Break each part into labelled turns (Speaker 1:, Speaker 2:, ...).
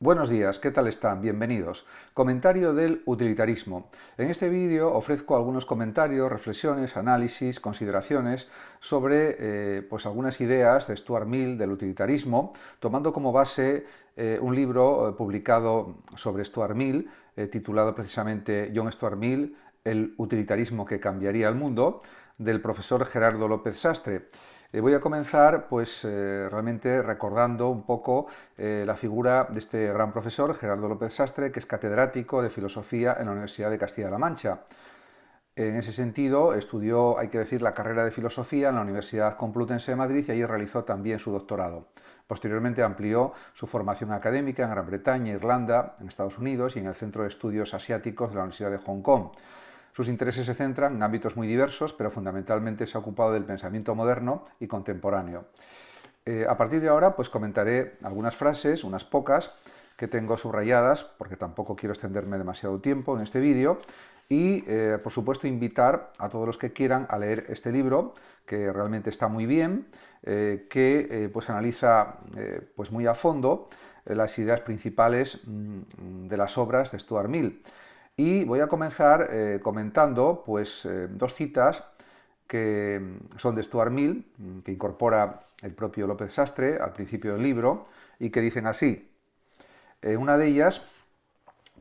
Speaker 1: Buenos días, ¿qué tal están? Bienvenidos. Comentario del utilitarismo. En este vídeo ofrezco algunos comentarios, reflexiones, análisis, consideraciones sobre pues algunas ideas de Stuart Mill del utilitarismo, tomando como base un libro publicado sobre Stuart Mill, titulado precisamente John Stuart Mill, El utilitarismo que cambiaría el mundo, del profesor Gerardo López Sastre. Voy a comenzar realmente recordando un poco la figura de este gran profesor, Gerardo López Sastre, que es catedrático de Filosofía en la Universidad de Castilla-La Mancha. En ese sentido, estudió, hay que decir, la carrera de Filosofía en la Universidad Complutense de Madrid y allí realizó también su doctorado. Posteriormente amplió su formación académica en Gran Bretaña, Irlanda, en Estados Unidos y en el Centro de Estudios Asiáticos de la Universidad de Hong Kong. Sus intereses se centran en ámbitos muy diversos, pero fundamentalmente se ha ocupado del pensamiento moderno y contemporáneo. A partir de ahora, pues comentaré algunas frases, unas pocas, que tengo subrayadas, porque tampoco quiero extenderme demasiado tiempo en este vídeo, y por supuesto invitar a todos los que quieran a leer este libro, que realmente está muy bien, que pues analiza pues muy a fondo las ideas principales de las obras de Stuart Mill. Y voy a comenzar comentando pues, dos citas que son de Stuart Mill, que incorpora el propio López Sastre al principio del libro, y que dicen así. Una de ellas,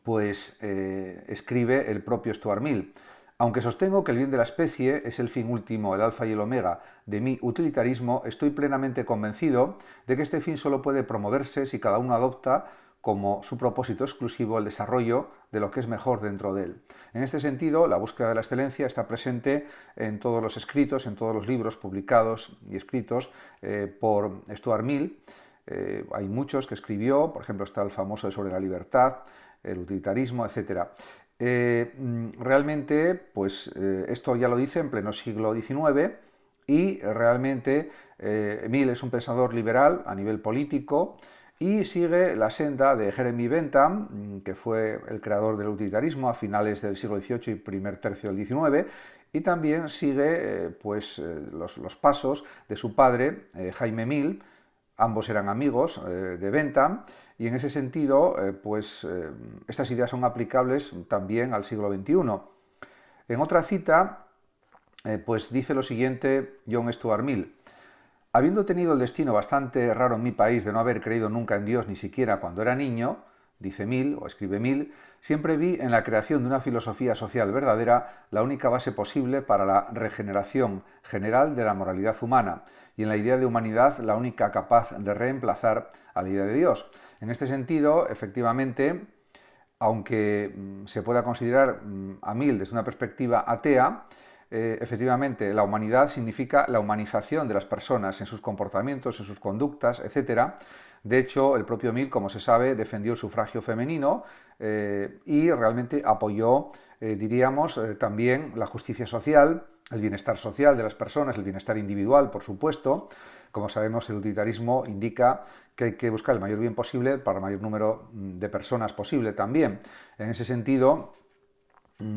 Speaker 1: pues, escribe el propio Stuart Mill. Aunque sostengo que el bien de la especie es el fin último, el alfa y el omega de mi utilitarismo, estoy plenamente convencido de que este fin solo puede promoverse si cada uno adopta como su propósito exclusivo el desarrollo de lo que es mejor dentro de él. En este sentido, la búsqueda de la excelencia está presente en todos los escritos, en todos los libros publicados y escritos por Stuart Mill. Hay muchos que escribió, por ejemplo está el famoso sobre la libertad, el utilitarismo, etc. Realmente, pues esto ya lo dice en pleno siglo XIX y realmente Mill es un pensador liberal a nivel político y sigue la senda de Jeremy Bentham, que fue el creador del utilitarismo a finales del siglo XVIII y primer tercio del XIX, y también sigue los pasos de su padre, Jaime Mill. Ambos eran amigos de Bentham y en ese sentido estas ideas son aplicables también al siglo XXI. En otra cita pues dice lo siguiente John Stuart Mill. Habiendo tenido el destino bastante raro en mi país de no haber creído nunca en Dios ni siquiera cuando era niño, dice Mill o escribe Mill, siempre vi en la creación de una filosofía social verdadera la única base posible para la regeneración general de la moralidad humana y en la idea de humanidad la única capaz de reemplazar a la idea de Dios. En este sentido, efectivamente, aunque se pueda considerar a Mill desde una perspectiva atea, efectivamente la humanidad significa la humanización de las personas en sus comportamientos, en sus conductas, etc. De hecho, el propio Mill, como se sabe, defendió el sufragio femenino y realmente apoyó, también la justicia social, el bienestar social de las personas, el bienestar individual, por supuesto. Como sabemos, el utilitarismo indica que hay que buscar el mayor bien posible para el mayor número de personas posible también. En ese sentido,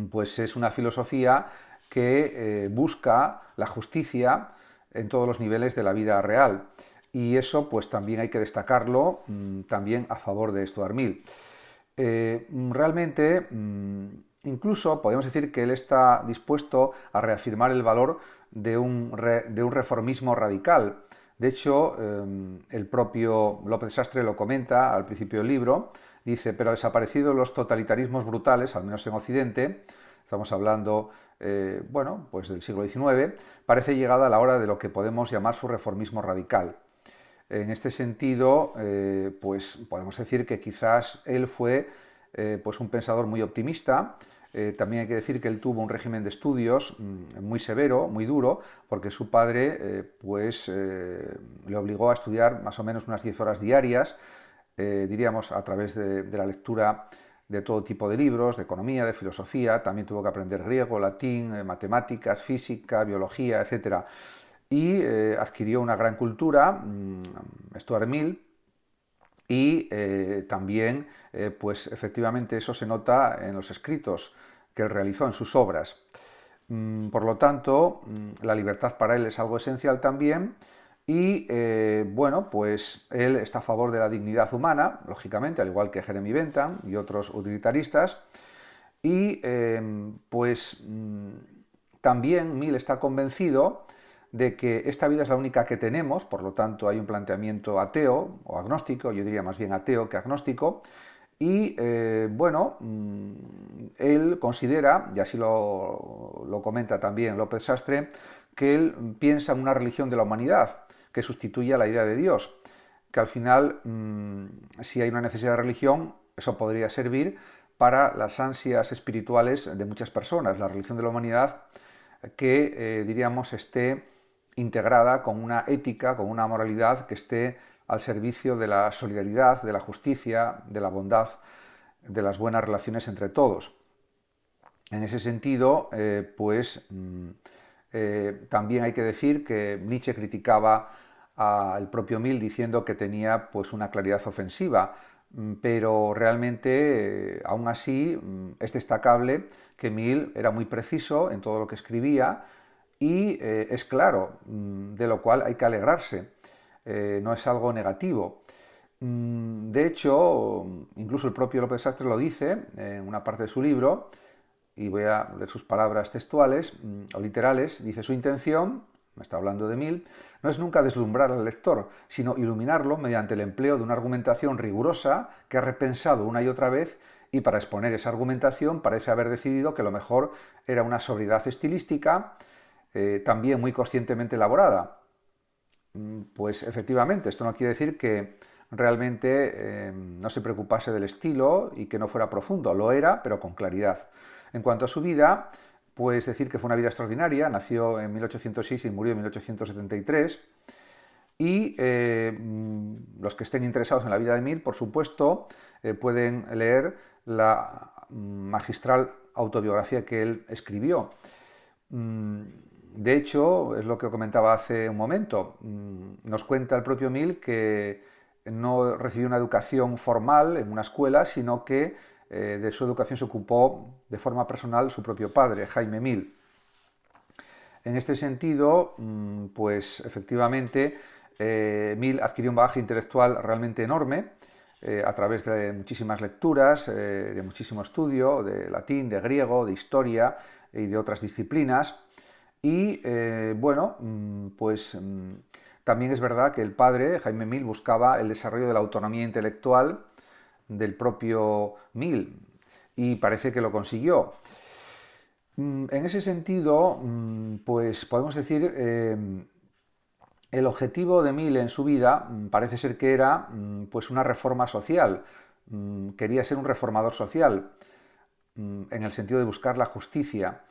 Speaker 1: pues es una filosofía que busca la justicia en todos los niveles de la vida real. Y eso pues también hay que destacarlo también a favor de Stuart Mill. Realmente, incluso podemos decir que él está dispuesto a reafirmar el valor de un reformismo radical. De hecho, el propio López Sastre lo comenta al principio del libro, dice, pero desaparecidos los totalitarismos brutales, al menos en Occidente, estamos hablando pues del siglo XIX, parece llegada la hora de lo que podemos llamar su reformismo radical. En este sentido, pues podemos decir que quizás él fue pues un pensador muy optimista. También hay que decir que él tuvo un régimen de estudios muy severo, muy duro, porque su padre le obligó a estudiar más o menos unas 10 horas diarias, diríamos a través de la lectura de todo tipo de libros, de economía, de filosofía, también tuvo que aprender griego, latín, matemáticas, física, biología, etc. Y adquirió una gran cultura, Stuart Mill, y también, pues efectivamente eso se nota en los escritos que él realizó, en sus obras. Por lo tanto, la libertad para él es algo esencial también Y bueno, pues él está a favor de la dignidad humana, lógicamente, al igual que Jeremy Bentham y otros utilitaristas. Y también Mill está convencido de que esta vida es la única que tenemos, por lo tanto hay un planteamiento ateo o agnóstico, yo diría más bien ateo que agnóstico, y él considera, y así lo comenta también López Sastre, que él piensa en una religión de la humanidad que sustituya la idea de Dios, que al final, si hay una necesidad de religión, eso podría servir para las ansias espirituales de muchas personas, la religión de la humanidad que, diríamos, esté integrada con una ética, con una moralidad que esté al servicio de la solidaridad, de la justicia, de la bondad, de las buenas relaciones entre todos. En ese sentido, también hay que decir que Nietzsche criticaba al propio Mill diciendo que tenía pues, una claridad ofensiva, pero realmente, aún así, es destacable que Mill era muy preciso en todo lo que escribía y es claro, de lo cual hay que alegrarse, no es algo negativo. De hecho, incluso el propio López Sastre lo dice en una parte de su libro, y voy a leer sus palabras textuales o literales, dice: su intención, me está hablando de Mill, no es nunca deslumbrar al lector, sino iluminarlo mediante el empleo de una argumentación rigurosa que ha repensado una y otra vez, y para exponer esa argumentación parece haber decidido que lo mejor era una sobriedad estilística, también muy conscientemente elaborada. Pues efectivamente, esto no quiere decir que realmente no se preocupase del estilo y que no fuera profundo, lo era, pero con claridad. En cuanto a su vida, pues decir que fue una vida extraordinaria, nació en 1806 y murió en 1873, y los que estén interesados en la vida de Mill, por supuesto, pueden leer la magistral autobiografía que él escribió. De hecho, es lo que comentaba hace un momento, nos cuenta el propio Mill que no recibió una educación formal en una escuela, sino que de su educación se ocupó de forma personal su propio padre, Jaime Mill. En este sentido, pues efectivamente, Mill adquirió un bagaje intelectual realmente enorme a través de muchísimas lecturas, de muchísimo estudio, de latín, de griego, de historia y de otras disciplinas. Y también es verdad que el padre, Jaime Mill, buscaba el desarrollo de la autonomía intelectual del propio Mill y parece que lo consiguió. En ese sentido, pues podemos decir, el objetivo de Mill en su vida parece ser que era pues una reforma social, quería ser un reformador social, en el sentido de buscar la justicia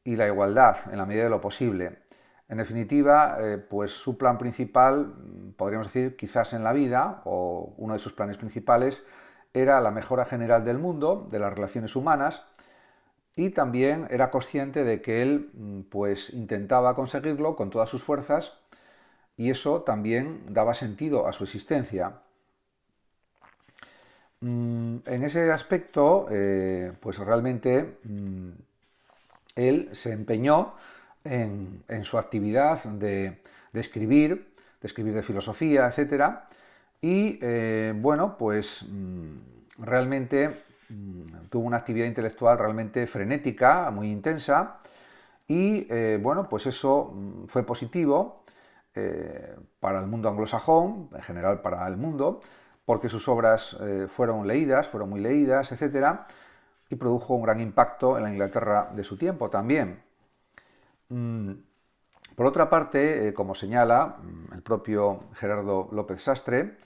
Speaker 1: y la igualdad en la medida de lo posible. En definitiva, pues su plan principal, podríamos decir, quizás en la vida, o uno de sus planes principales, era la mejora general del mundo, de las relaciones humanas, y también era consciente de que él pues intentaba conseguirlo con todas sus fuerzas, y eso también daba sentido a su existencia. En ese aspecto, pues realmente él se empeñó en su actividad de escribir de filosofía, etc. Y realmente tuvo una actividad intelectual realmente frenética, muy intensa, y pues eso fue positivo para el mundo anglosajón, en general para el mundo, porque sus obras fueron leídas, fueron muy leídas, etc., y produjo un gran impacto en la Inglaterra de su tiempo también. Por otra parte, como señala el propio Gerardo López Sastre,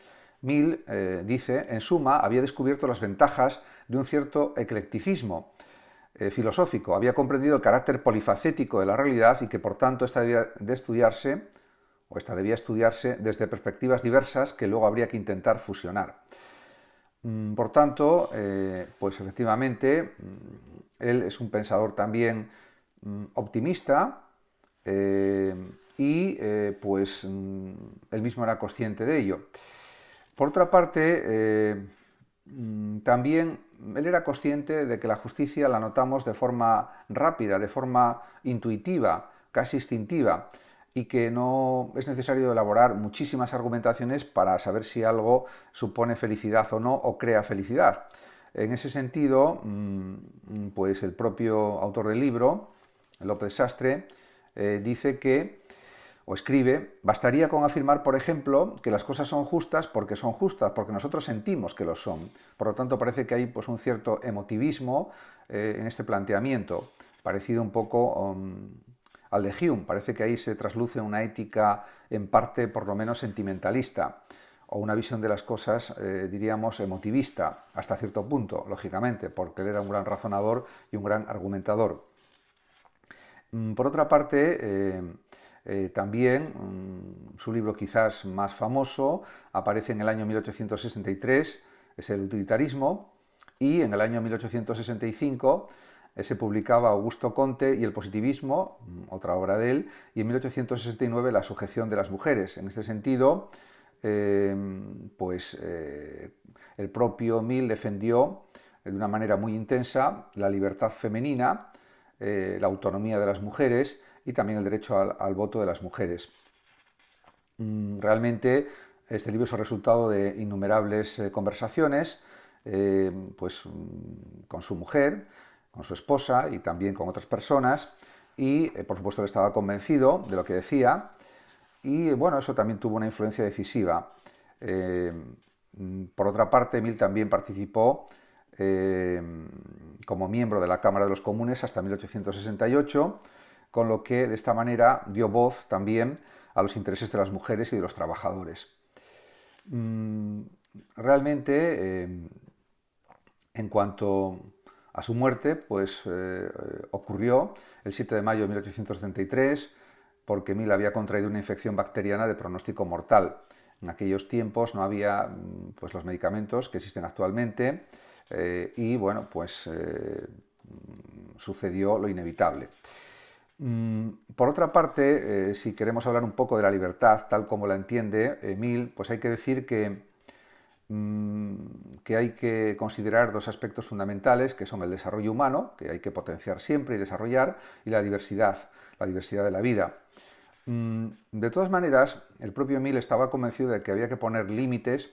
Speaker 1: Mill dice: en suma, había descubierto las ventajas de un cierto eclecticismo filosófico, había comprendido el carácter polifacético de la realidad y que por tanto esta debía estudiarse desde perspectivas diversas que luego habría que intentar fusionar. Por tanto, pues efectivamente, él es un pensador también optimista y él mismo era consciente de ello. Por otra parte, también él era consciente de que la justicia la notamos de forma rápida, de forma intuitiva, casi instintiva, y que no es necesario elaborar muchísimas argumentaciones para saber si algo supone felicidad o no, o crea felicidad. En ese sentido, pues el propio autor del libro, López Sastre, dice que, o escribe, bastaría con afirmar, por ejemplo, que las cosas son justas, porque nosotros sentimos que lo son. Por lo tanto, parece que hay pues, un cierto emotivismo en este planteamiento, parecido un poco al de Hume. Parece que ahí se trasluce una ética en parte, por lo menos, sentimentalista, o una visión de las cosas, diríamos, emotivista, hasta cierto punto, lógicamente, porque él era un gran razonador y un gran argumentador. Por otra parte, también su libro quizás más famoso aparece en el año 1863, es el utilitarismo, y en el año 1865 se publicaba Augusto Comte y el positivismo, otra obra de él, y en 1869 La sujeción de las mujeres. En este sentido, el propio Mill defendió de una manera muy intensa la libertad femenina, la autonomía de las mujeres y también el derecho al voto de las mujeres. Realmente este libro es el resultado de innumerables conversaciones con su mujer, con su esposa y también con otras personas, y por supuesto él estaba convencido de lo que decía, y bueno, eso también tuvo una influencia decisiva. Por otra parte, Mill también participó como miembro de la Cámara de los Comunes hasta 1868, con lo que de esta manera dio voz también a los intereses de las mujeres y de los trabajadores. Realmente, en cuanto a su muerte, pues ocurrió el 7 de mayo de 1873, porque Mill había contraído una infección bacteriana de pronóstico mortal. En aquellos tiempos no había pues, los medicamentos que existen actualmente y bueno, pues sucedió lo inevitable. Por otra parte, si queremos hablar un poco de la libertad, tal como la entiende Mill, pues hay que decir que hay que considerar dos aspectos fundamentales, que son el desarrollo humano, que hay que potenciar siempre y desarrollar, y la diversidad de la vida. De todas maneras, el propio Mill estaba convencido de que había que poner límites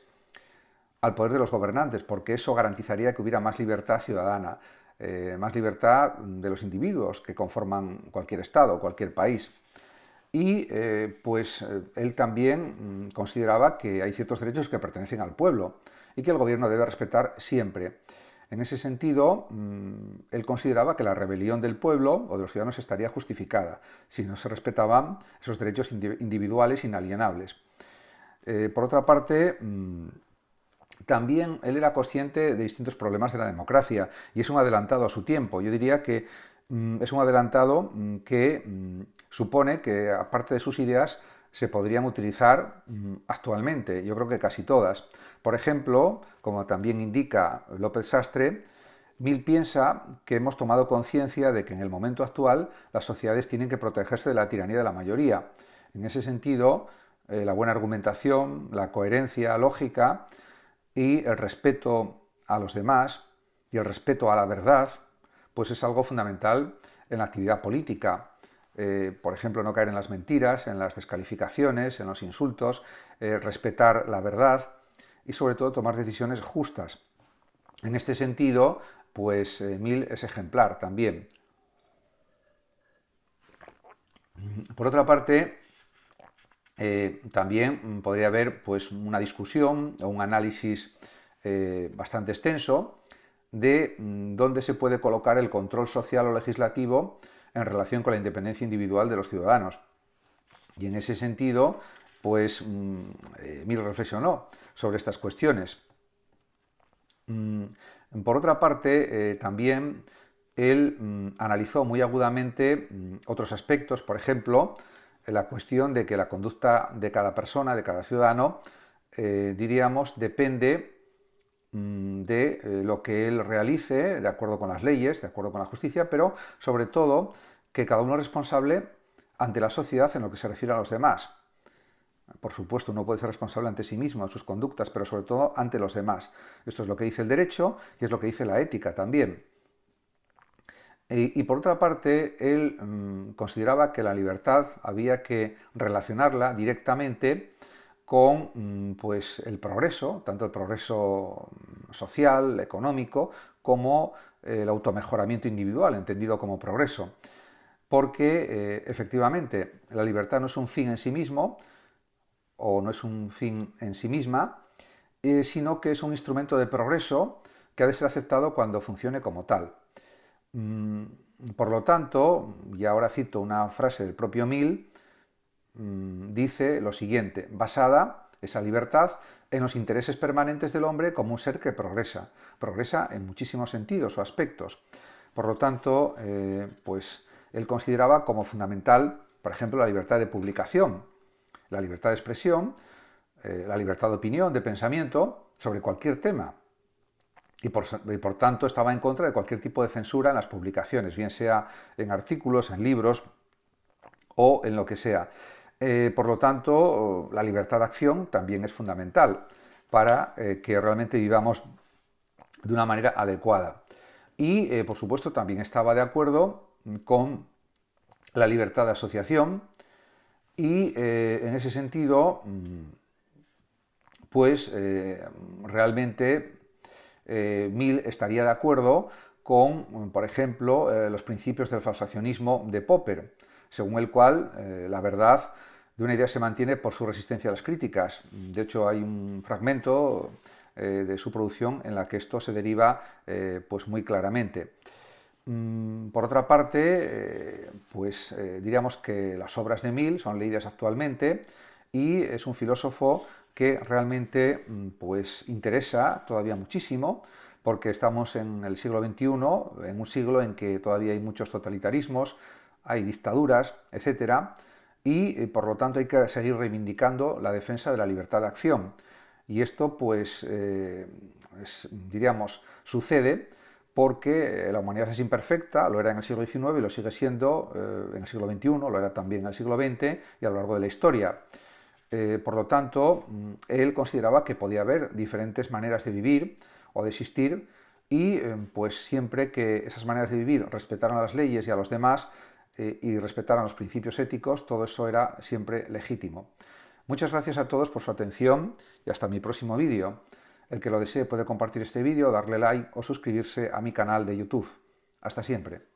Speaker 1: al poder de los gobernantes, porque eso garantizaría que hubiera más libertad ciudadana, más libertad de los individuos que conforman cualquier estado, cualquier país. Y él también consideraba que hay ciertos derechos que pertenecen al pueblo y que el gobierno debe respetar siempre. En ese sentido, él consideraba que la rebelión del pueblo o de los ciudadanos estaría justificada si no se respetaban esos derechos individuales inalienables. Por otra parte, también él era consciente de distintos problemas de la democracia y es un adelantado a su tiempo. Yo diría que es un adelantado que supone que, aparte de sus ideas, se podrían utilizar actualmente. Yo creo que casi todas. Por ejemplo, como también indica López Sastre, Mill piensa que hemos tomado conciencia de que en el momento actual las sociedades tienen que protegerse de la tiranía de la mayoría. En ese sentido, la buena argumentación, la coherencia lógica y el respeto a los demás y el respeto a la verdad, pues es algo fundamental en la actividad política. Por ejemplo, no caer en las mentiras, en las descalificaciones, en los insultos, respetar la verdad y sobre todo tomar decisiones justas. En este sentido, pues Mill es ejemplar también. Por otra parte, también podría haber pues, una discusión o un análisis bastante extenso de dónde se puede colocar el control social o legislativo en relación con la independencia individual de los ciudadanos. Y en ese sentido, pues Mill reflexionó sobre estas cuestiones. Por otra parte, también él analizó muy agudamente otros aspectos, por ejemplo, la cuestión de que la conducta de cada persona, de cada ciudadano, diríamos, depende de lo que él realice, de acuerdo con las leyes, de acuerdo con la justicia, pero sobre todo que cada uno es responsable ante la sociedad en lo que se refiere a los demás. Por supuesto, uno puede ser responsable ante sí mismo, de sus conductas, pero sobre todo ante los demás. Esto es lo que dice el derecho y es lo que dice la ética también. Y por otra parte, él consideraba que la libertad había que relacionarla directamente con pues, el progreso, tanto el progreso social, económico, como el automejoramiento individual, entendido como progreso. Porque efectivamente la libertad no es un fin en sí mismo, o no es un fin en sí misma, sino que es un instrumento de progreso que ha de ser aceptado cuando funcione como tal. Por lo tanto, y ahora cito una frase del propio Mill, dice lo siguiente: basada esa libertad en los intereses permanentes del hombre como un ser que progresa en muchísimos sentidos o aspectos. Por lo tanto, pues él consideraba como fundamental, por ejemplo, la libertad de publicación, la libertad de expresión, la libertad de opinión, de pensamiento sobre cualquier tema. Y por tanto estaba en contra de cualquier tipo de censura en las publicaciones, bien sea en artículos, en libros o en lo que sea. Por lo tanto, la libertad de acción también es fundamental para que realmente vivamos de una manera adecuada. Y, por supuesto, también estaba de acuerdo con la libertad de asociación y, en ese sentido, pues realmente Mill estaría de acuerdo con, por ejemplo, los principios del falsacionismo de Popper, según el cual la verdad de una idea se mantiene por su resistencia a las críticas. De hecho, hay un fragmento de su producción en la que esto se deriva pues muy claramente. Por otra parte, pues diríamos que las obras de Mill son leídas actualmente y es un filósofo que realmente pues interesa todavía muchísimo, porque estamos en el siglo XXI, en un siglo en que todavía hay muchos totalitarismos, hay dictaduras, etcétera, y por lo tanto hay que seguir reivindicando la defensa de la libertad de acción. Y esto pues diríamos sucede porque la humanidad es imperfecta, lo era en el siglo XIX y lo sigue siendo en el siglo XXI, lo era también en el siglo XX y a lo largo de la historia. Por lo tanto, él consideraba que podía haber diferentes maneras de vivir o de existir y pues siempre que esas maneras de vivir respetaran a las leyes y a los demás y respetaran los principios éticos, todo eso era siempre legítimo. Muchas gracias a todos por su atención y hasta mi próximo vídeo. El que lo desee puede compartir este vídeo, darle like o suscribirse a mi canal de YouTube. Hasta siempre.